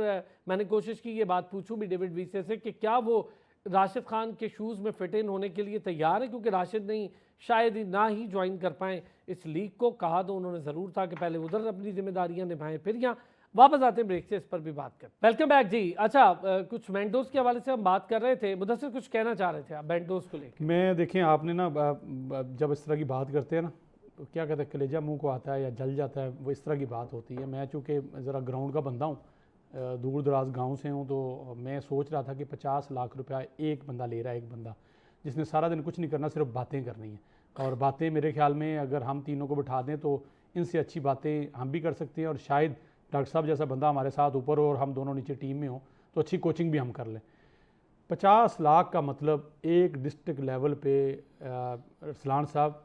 मैंने कोशिश की ये बात पूछूं भी डेविड वीसे से कि क्या वो राशिद खान के शूज़ में फिट इन होने के लिए तैयार है, क्योंकि राशिद नहीं शायद ही ना ही ज्वाइन कर पाएँ इस लीग को। कहा तो उन्होंने ज़रूर था कि पहले उधर अपनी जिम्मेदारियां निभाएं, फिर यहाँ वापस आते हैं ब्रेक से, इस पर भी बात करें। वेलकम बैक जी। अच्छा, कुछ मेंटोर्स के हवाले से हम बात कर रहे थे, मुदस्सिर कुछ कहना चाह रहे थे आप मेंटोर्स को लेकर? मैं देखें, आपने ना जब इस तरह की बात करते हैं ना, तो क्या कहते हैं, कलेजा मुंह को आता है या जल जाता है, वो इस तरह की बात होती है। मैं चूँकि ज़रा ग्राउंड का बंदा हूँ, दूर दराज गांव से हूँ, तो मैं सोच रहा था कि 50 लाख रुपया एक बंदा ले रहा है, एक बंदा जिसने सारा दिन कुछ नहीं करना, सिर्फ बातें करनी है। और बातें मेरे ख्याल में अगर हम तीनों को बिठा दें तो इनसे अच्छी बातें हम भी कर सकते हैं, और शायद डॉक्टर साहब जैसा बंदा हमारे साथ ऊपर हो और हम दोनों नीचे टीम में हो तो अच्छी कोचिंग भी हम कर लें। 50 लाख का मतलब एक डिस्ट्रिक्ट लेवल पे रसलान साहब,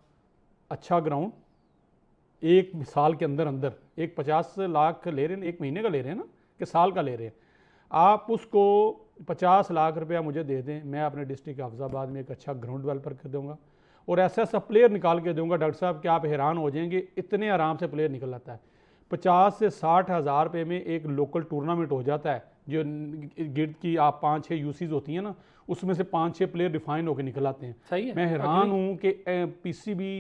अच्छा ग्राउंड, एक साल के अंदर अंदर एक 50 लाख ले रहे हैं, एक महीने का ले रहे हैं ना कि साल का ले रहे हैं, आप उसको 50 लाख रुपया मुझे दे दें, मैं अपने डिस्ट्रिक्ट हाफिजाबाद में एक अच्छा ग्राउंड डेवलपर कर दूंगा और ऐसा ऐसा प्लेयर निकाल के दूंगा डॉक्टर साहब कि आप हैरान हो जाएंगे, इतने आराम से प्लेयर निकल आता है। 50 से 60 हज़ार रुपये में एक लोकल टूर्नामेंट हो जाता है, जो गिर्द की आप 5-6 यूसीज होती हैं ना, उसमें से 5-6 प्लेयर रिफाइन होकर निकल आते हैं। सही है, मैं हैरान हूँ कि पीसीबी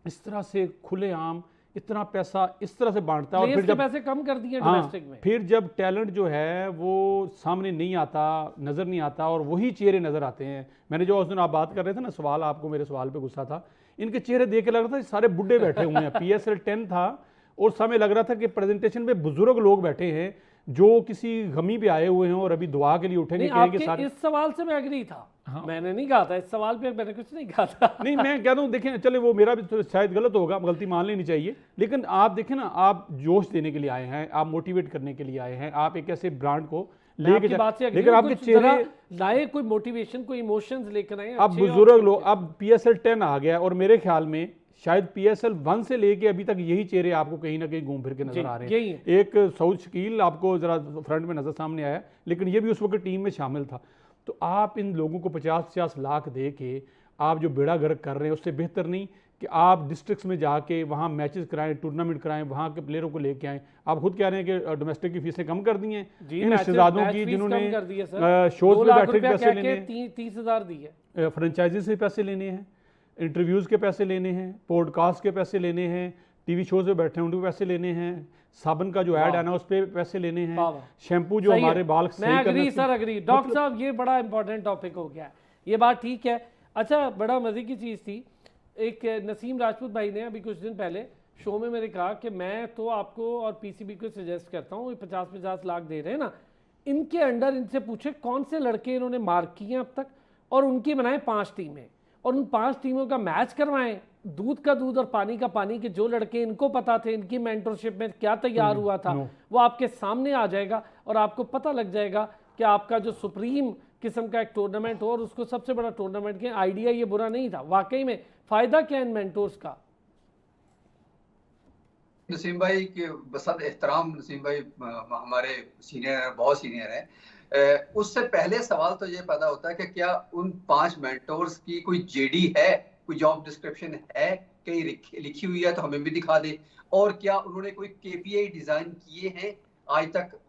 इस तरह से खुलेआम इतना पैसा इस तरह से बांटता है, और फिर जब पैसे कम कर दिए डोमेस्टिक में, फिर जब टैलेंट जो है वो सामने नहीं आता, नज़र नहीं आता, और वही चेहरे नज़र आते हैं। मैंने जो उस दिन आप बात कर रहे थे ना, सवाल आपको मेरे सवाल पे गुस्सा था, इनके चेहरे देख के लग रहा था सारे बुढ़े बैठे हुए हैं। PSL 10 था और समय लग रहा था कि प्रेजेंटेशन पे बुजुर्ग लोग बैठे हैं जो किसी गमी पे आए हुए हैं और अभी दुआ के लिए उठेंगे। आपके सारे इस सवाल से मैं एग्री था। हाँ। मैंने नहीं कहा था इस सवाल पे, मैंने कुछ नहीं कहा था। नहीं, मैं कह रहा हूँ, देखें, चले वो मेरा भी शायद गलत होगा, गलती मान लेनी चाहिए, लेकिन आप देखें ना, आप जोश देने के लिए आए हैं, आप मोटिवेट करने के लिए आए हैं, आप एक ऐसे ब्रांड को लेके लेकिन आपके चेहरे लाए, कोई मोटिवेशन, कोई इमोशंस लेकर आए। अब बुजुर्ग लोग, अब PSL 10 आ गया और मेरे ख्याल में शायद PSL 1 से लेके अभी तक यही चेहरे आपको कहीं ना कहीं घूम फिर के नजर आ रहे हैं। एक सऊद शकील आपको जरा फ्रंट में नजर सामने आया, लेकिन ये भी उस वक्त टीम में शामिल था। तो आप इन लोगों को 50-50 लाख दे के आप जो बेड़ा गर्क कर रहे हैं, उससे बेहतर नहीं कि आप डिस्ट्रिक्ट्स में जाके वहाँ मैचेस कराएं, टूर्नामेंट कराएं, वहाँ के प्लेयरों को लेके आएँ। आप खुद कह रहे हैं कि डोमेस्टिक की फीसें कम कर दी हैं इन शहजादों की जिन्होंने शोज पे बैठे पैसे लेने हैं, 30,000 दिए, फ्रेंचाइजी से पैसे लेने हैं, इंटरव्यूज़ के पैसे लेने हैं, पॉडकास्ट के पैसे लेने हैं, टीवी शोज पे बैठे हैं उनके पैसे लेने हैं, साबन का जो ऐड है ना उस पर पैसे लेने हैं, शैम्पू जो हमारे बाल मैं अग्री सर, अग्री। डॉक्टर साहब ये बड़ा इंपॉर्टेंट टॉपिक हो गया, ये बात ठीक है। अच्छा, बड़ा मजे की चीज़ थी, एक नसीम राजपूत भाई ने अभी कुछ दिन पहले शो में मेरे कहा कि मैं तो आपको और पीसीबी को सजेस्ट करता हूँ, 50-50 लाख दे रहे हैं ना, इनके अंडर इनसे पूछे कौन से लड़के इन्होंने मार्क किए हैं अब तक, और उनकी बनाए 5 टीमें, और उन 5 टीमों का मैच करवाएं, दूध का दूध और पानी का पानी, के जो लड़के इनको पता थे इनकी मेंटरशिप में क्या तैयार हुआ था वो आपके सामने आ जाएगा, और आपको पता लग जाएगा कि आपका जो सुप्रीम किस्म का एक टूर्नामेंट हो, और उसको सबसे बड़ा टूर्नामेंट के आइडिया ये बुरा नहीं था। वाकई में फ़ायदा क्या इन मेंटोर्स का? नसीम भाई के बसद एहतराम, नसीम भाई हमारे सीनियर हैं, बहुत सीनियर हैं। उससे पहले सवाल तो ये पैदा होता है कि क्या उन 5 मेंटोर्स की कोई जेडी है, कोई जॉब डिस्क्रिप्शन है, कहीं लिखी हुई है तो हमें भी दिखा दे, और क्या उन्होंने कोई केपीआई डिजाइन किए हैं आज तक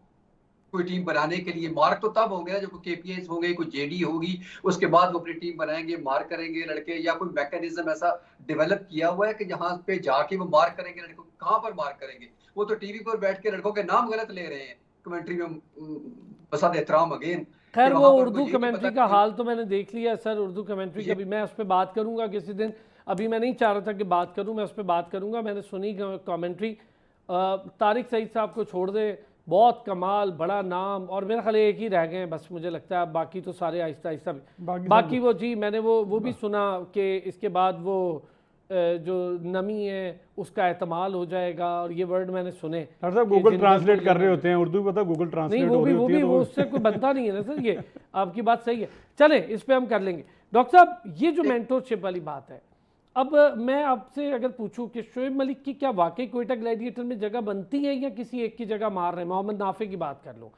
कोई टीम बनाने के लिए? मार्क तो तब होंगे ना जब केपीआईज होंगे, कोई जेडी होगी, उसके बाद वो अपनी टीम बनाएंगे, मार्क करेंगे लड़के, या कोई मैकेनिज्म ऐसा डेवलप किया हुआ है कि जहां पे जाके वो मार्क करेंगे लड़कों? कहां पर मार्क करेंगे? वो तो टीवी पर बैठ के लड़कों के नाम गलत ले रहे हैं कमेंट्री में। बसद एहतराम अगेन। खैर वो उर्दू कमेंट्री का हाल तो मैंने देख लिया सर, उर्दू कमेंट्री का भी मैं उस पर बात करूंगा किसी दिन, अभी मैं नहीं चाह रहा था कि बात करूं, मैं उस पर बात करूंगा। मैंने सुनी कमेंट्री, तारिक सईद साहब को छोड़ दे, बहुत कमाल, बड़ा नाम, और मेरे ख्याल एक ही रह गए हैं बस, मुझे लगता है बाकी तो सारे आहिस्ता आहिस्ता बाकी वो जी मैंने वो भी सुना कि इसके बाद वो जो नमी है उसका एहतमाल हो जाएगा, और ये वर्ड मैंने सुने। डॉक्टर साहब गूगल ट्रांसलेट कर रहे होते हैं उर्दू, पता गूगल ट्रांसलेट हो रही होती है, वो उससे कोई बनता नहीं है ना सर, ये आपकी बात सही है। चलें इस पे हम कर लेंगे। डॉक्टर साहब ये जो मेंटरशिप वाली बात है, अब मैं आपसे अगर पूछूं कि शोएब मलिक की क्या वाकई क्वेटा ग्लैडिएटर में जगह बनती है, या किसी एक की जगह मार रहे हैं? मोहम्मद नाफे की बात कर लो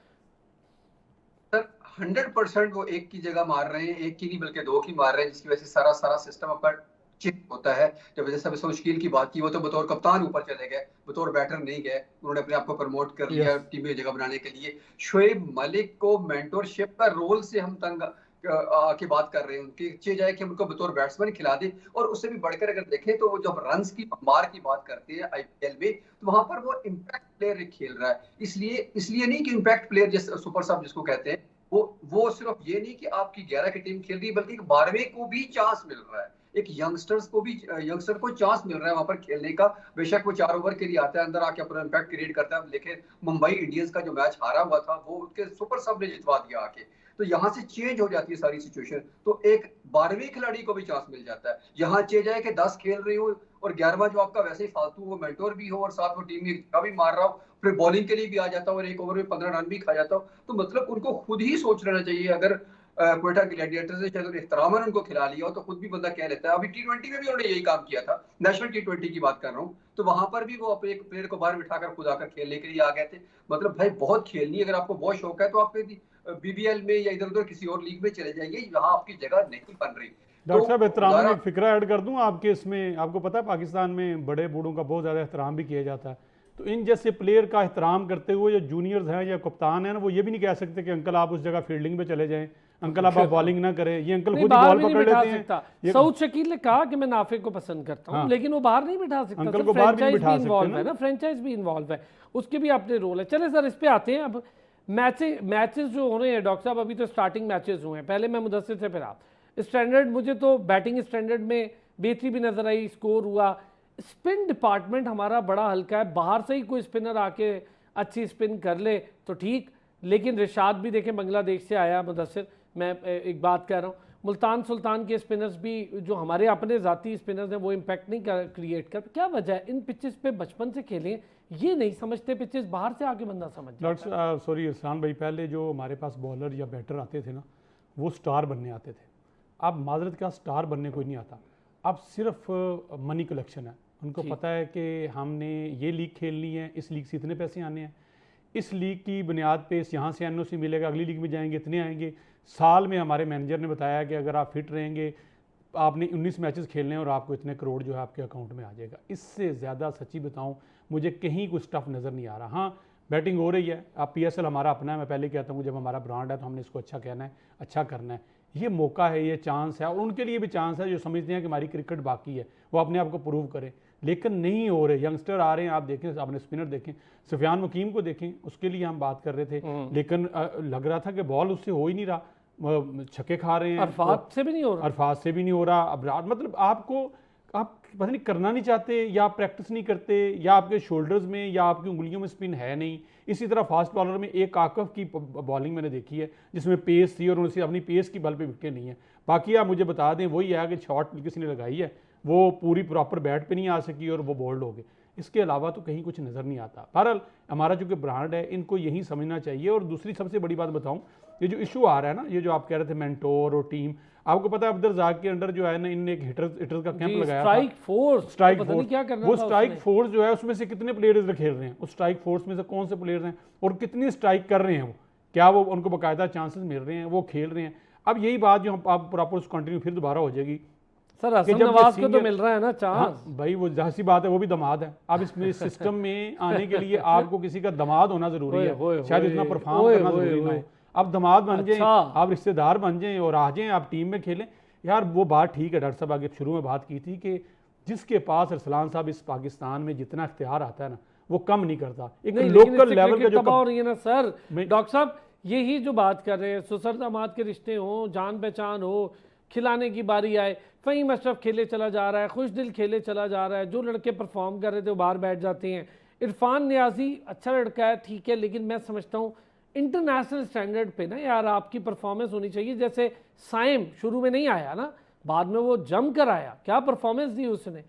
सर, 100% वो एक की जगह मार रहे हैं, एक की नहीं बल्कि 2 की मार रहे हैं, जिसकी वजह से सारा सिस्टम अपना चिप होता है। जब जैसे मुश्किल की बात की, वो तो बतौर कप्तान ऊपर चले गए, बतौर बैटर नहीं गए, उन्होंने अपने आप को प्रमोट कर लिया टीम में जगह बनाने के लिए। शोएब मलिक को मेंटरशिप का रोल से हम तंग आके बात कर रहे हैं, उनकी अच्छी जाए कि उनको बतौर बैट्समैन खिला दे। और उससे भी बढ़कर अगर देखें तो वो जब रन्स की मार की बात करते हैं आईपीएल में, तो वहां पर वो इम्पैक्ट प्लेयर खेल रहा है। इसलिए नहीं कि इम्पैक्ट प्लेयर जैसे सुपर सब जिसको कहते हैं, वो सिर्फ ये नहीं कि आपकी 11 की टीम खेल रही है, बल्कि 12वें को भी चांस मिल रहा है, एक यंगस्टर को चांस मिल रहा है वहां पर खेलने का। बेशक वो 4 ओवर के लिए आता है, अंदर आके अपना इम्पैक्ट क्रिएट करता है। लेकिन मुंबई इंडियंस का जो मैच हारा हुआ था वो उसके सुपर सब ने जितवा दिया आके, तो यहाँ से चेंज हो जाती है सारी सिचुएशन। तो एक 12वें खिलाड़ी को भी चांस मिल जाता है। यहाँ चेंज है कि 10 खेल रही हो और 11वां जो आपका वैसे ही फालतू वो मेंटोर भी हो और साथ वो टीम का भी मार रहा हो, फिर बॉलिंग के लिए भी आ जाता हो और एक ओवर में 15 रन भी खा जाता हो। तो मतलब उनको खुद ही सोच लेना चाहिए। अगर क्वेटा ग्लैडिएटर्स ने शायद एहतरामन उनको खिला लिया हो तो खुद भी बंदा कह लेता है। अभी T20 में भी उन्होंने यही काम किया था, नेशनल T20 की बात कर रहा हूँ, तो वहां पर भी वो अपने एक प्लेयर को बाहर बिठाकर खुद आकर खेलने के लिए आ गए थे। मतलब भाई बहुत खेलनी है, अगर आपको बहुत शौक है तो आप बीबीएल में या इधर उधर किसी और लीग में चले जाइए, यहाँ आपकी जगह नहीं बन रही। डॉक्टर साहब एहतराम में एक फिक्रा ऐड कर दूं आपके इसमें, आपको पता है पाकिस्तान में बड़े बूढ़ों का बहुत ज़्यादा एहतराम भी किया जाता है, तो इन जैसे प्लेयर का एहतराम करते हुए जो जूनियर्स हैं या कप्तान हैं ना, वो ये भी नहीं कह सकते कि अंकल आप उस जगह फील्डिंग पे चले जाएं, अंकल आप बॉलिंग ना करें। ये अंकल खुद ही बॉल पकड़ लेते हैं। सऊद शकील ने कहा कि मैं नाफे को पसंद करता हूं, लेकिन वो बाहर नहीं बिठा सकता। अंकल को बाहर भी नहीं बिठा सकते है ना, फ्रेंचाइज भी इन्वॉल्व है, उसके भी अपने रोल है। चले सर इस पे आते हैं। अब मैचेस जो हो रहे हैं डॉक्टर साहब, अभी तो स्टार्टिंग मैचेस हुए हैं। पहले मैं मुदस्सिर से, फिर आप। स्टैंडर्ड, मुझे तो बैटिंग स्टैंडर्ड में बेहतरी भी नजर आई, स्कोर हुआ। स्पिन डिपार्टमेंट हमारा बड़ा हल्का है, बाहर से ही कोई स्पिनर आके अच्छी स्पिन कर ले तो ठीक, लेकिन रिशाद भी देखें बांग्लादेश से आया। मुदस्सिर, मैं एक बात कह रहा हूँ, मुल्तान सुल्तान के स्पिनर्स भी जो हमारे अपने ज़ाती स्पिनर्स हैं वो इम्पैक्ट नहीं क्रिएट कर। क्या वजह है? इन पिचेस पे बचपन से खेलें, ये नहीं समझते, पिचेस बाहर से आके बंदा समझ। डॉक्टर सॉरी इरफान भाई, पहले जो हमारे पास बॉलर या बैटर आते थे ना, वो स्टार बनने आते थे। अब माजरत का स्टार बनने कोई नहीं आता, अब सिर्फ मनी कलेक्शन है। उनको पता है कि हमने ये लीग खेलनी है, इस लीग से इतने पैसे आने हैं, इस लीग की बुनियाद पे यहाँ से NOC मिलेगा, अगली लीग में जाएंगे इतने आएंगे। साल में हमारे मैनेजर ने बताया कि अगर आप फिट रहेंगे आपने 19 मैचेस खेलने हैं और आपको इतने करोड़ जो है आपके अकाउंट में आ जाएगा। इससे ज़्यादा सच्ची बताऊं मुझे कहीं कुछ टफ नज़र नहीं आ रहा। हाँ बैटिंग हो रही है, आप PSL हमारा अपना है, मैं पहले कहता हूँ जब हमारा ब्रांड है तो हमने इसको अच्छा कहना है, अच्छा करना है। ये मौका है, ये चांस है, और उनके लिए भी चांस है जो समझते हैं कि हमारी क्रिकेट बाकी है, वो अपने आप को प्रूव करें। लेकिन नहीं हो रहे, यंगस्टर आ रहे हैं, आप देखें, आपने स्पिनर देखें, सुफियान वकीम को देखें, उसके लिए हम बात कर रहे थे, लेकिन लग रहा था कि बॉल उससे हो ही नहीं रहा, छक्के खा रहे हैं, अरफात से भी नहीं हो रहा, अरफात से भी नहीं हो रहा। अब मतलब आपको आप पता नहीं करना नहीं चाहते, या प्रैक्टिस नहीं करते, या आपके शोल्डर्स में या आपकी उंगलियों में स्पिन है नहीं। इसी तरह फास्ट बॉलर में एक आकफ की बॉलिंग मैंने देखी है जिसमें पेस थी और उनसे अपनी पेस की बल पे विकेट नहीं है। बाकी आप मुझे बता दें वही है कि शॉट किसी ने लगाई है, वो पूरी प्रॉपर बैट पे नहीं आ सकी और वो बोल्ड हो गए। इसके अलावा तो कहीं कुछ नज़र नहीं आता। बहरहाल हमारा जो कि ब्रांड है, इनको यही समझना चाहिए। और दूसरी सबसे बड़ी बात बताऊं, ये जो इशू आ रहा है ना, ये जो आप कह रहे थे मेंटोर और टीम, आपको पता है अब्दुल रज़ाक के अंडर जो है ना, इनने एक हिटर्स का कैंप लगाया, स्ट्राइक फोर्स, स्ट्राइक पता नहीं क्या करना वो था स्ट्राइक उसमें। फोर्स जो है उसमें से कितने प्लेयर्स खेल रहे हैं, उस स्ट्राइक फोर्स में से कौन से प्लेयर्स हैं और कितनी स्ट्राइक कर रहे हैं, वो क्या वो उनको बाकायदा चांसेस मिल रहे हैं, वो खेल रहे हैं। अब यही बात जो हम आप प्रॉपर कंटिन्यू फिर दोबारा हो जाएगी सर कि हसन जब ये नवाज को तो senior- मिल रहा है ना चांस। हाँ भाई, वो जाहिर सी बात है, वो भी दामाद है। अब इसमें सिस्टम में आने के लिए आपको किसी का दामाद होना जरूरी ओए, है, ओए, शायद ओए, इतना परफॉर्म ओए, करना ओए, जरूरी ना ओए। हो। आप दामाद बन जाएं, अच्छा। आप रिश्तेदार बन जाएं और आ जाएं, आप टीम में खेलें। यार वो बात ठीक है, डॉक्टर साहब आगे शुरू में बात की थी कि जिसके पास अरसलान साहब इस पाकिस्तान में जितना इख्तियार आता है ना, वो कम नहीं करता। एक नहीं, लेकिन लोकल इससे लेवल का क्रिकेट जो तबाह हो रही है ना सर। मैं- डॉक्टर साहब यही जो बात कर रहे हैं, सुसर दामाद के रिश्ते हो, जान पहचान हो, खिलाने की बारी आए, फ़हीम अशरफ खेले चला जा रहा है, खुश दिल खेले चला जा रहा है, जो लड़के परफॉर्म कर रहे थे वो बाहर बैठ जाते हैं। इरफान नियाजी अच्छा लड़का है, ठीक है, लेकिन मैं समझता हूँ इंटरनेशनल स्टैंडर्ड पे ना यार आपकी परफॉर्मेंस होनी चाहिए। जैसे साइम शुरू में नहीं आया ना, बाद में वो जम कर आया, क्या परफॉर्मेंस दी उसने।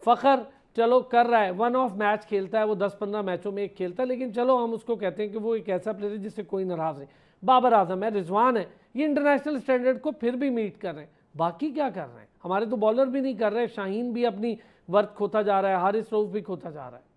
फ़खर चलो कर रहा है, वन ऑफ मैच खेलता है, वो 10-15 मैचों में एक खेलता है, लेकिन चलो हम उसको कहते हैं कि वो एक ऐसा प्लेयर है जिससे कोई नाराज़ है। बाबर आजम है, रिजवान है, ये इंटरनेशनल स्टैंडर्ड को फिर भी मीट कर रहे हैं। बाकी क्या कर रहे हैं, हमारे तो बॉलर भी नहीं कर रहे। शाहीन भी अपनी वर्थ खोता जा रहा है, हारिस रऊफ भी खोता जा रहा है।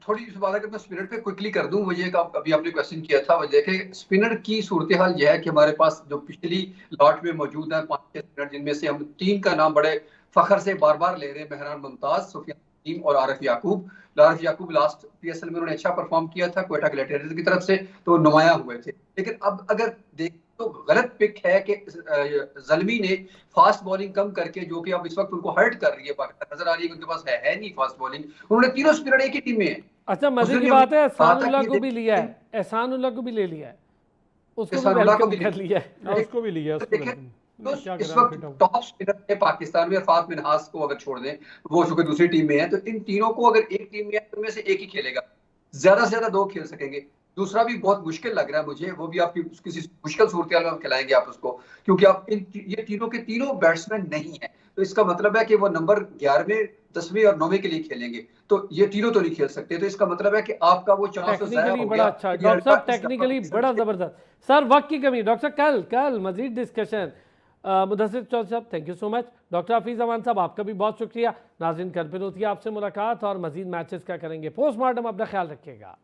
थोड़ी सी बात अगर मैं स्पिनर पे क्विकली कर दूं, मुझे अभी आपने क्वेश्चन किया था, वो देखें स्पिनर की सूरत हाल यह है कि हमारे पास जो पिछली लॉट में मौजूद है 5-6 स्पिनर, जिनमें से हम 3 का नाम बड़े फखर से बार बार ले रहे हैं, मेहरान मुमताज, सुफियान नदीम और आरिफ याकूब। आरिफ याकूब लास्ट PSL में उन्होंने अच्छा परफॉर्म किया था क्वेटा ग्लैडिएटर्स की तरफ से, तो नुमाया हुए थे। लेकिन अब अगर देख तो गलत पिक है कि जलमी ने फास्ट बॉलिंग कम करके, जो कि अब इस वक्त उनको हर्ट कर रही है, नजर आ रही है कि उनके पास है नहीं फास्ट बॉलिंग। उन्होंने तीनों स्पिनर एक ही टीम में है। अच्छा मजे की बात है, एहसानुल्लाह को भी लिया है, एहसानुल्लाह को भी ले लिया है, उसको भी वेलकम कर लिया है। हाँ, उसको भी लिया, उसको देखें तो क्या इस करें, वक्त फिट आउट। टॉप स्पिनर है पाकिस्तान में, अरफात मिन्हास को अगर छोड़ दें, वो चूंकि दूसरी टीम में है, तो इन तीनों को अगर एक टीम में है तो उनमें से एक ही खेलेगा, ज्यादा से ज्यादा 2 खेल सकेंगे। दूसरा भी बहुत मुश्किल लग रहा है मुझे, वो भी आपकी किसी मुश्किल सूरत में हम खिलाएंगे आप उसको, क्योंकि आप ये तीनों के तीनों बैट्समैन नहीं है। तो इसका मतलब है कि वो नंबर 11वें, 10वें और 9वें के लिए खेलेंगे, तो ये तीनों तो नहीं खेल सकते। तो इसका मतलब है कि आपका वो चांस टेक्निकली बड़ा अच्छा डॉक्टर साहब, टेक्निकली बड़ा जबरदस्त। सर वक्त की कमी, डॉक्टर साहब कल मजीद डिस्कशन। मुदस्सिर चौधरी साहब thank you so much. Doctor Hafeez Aman साहब आपका भी बहुत शुक्रिया। नाज़रीन कल फिर होती है आपसे मुलाकात और मजीद मैचेस का करेंगे पोस्टमार्टम। अपना ख्याल रखिएगा।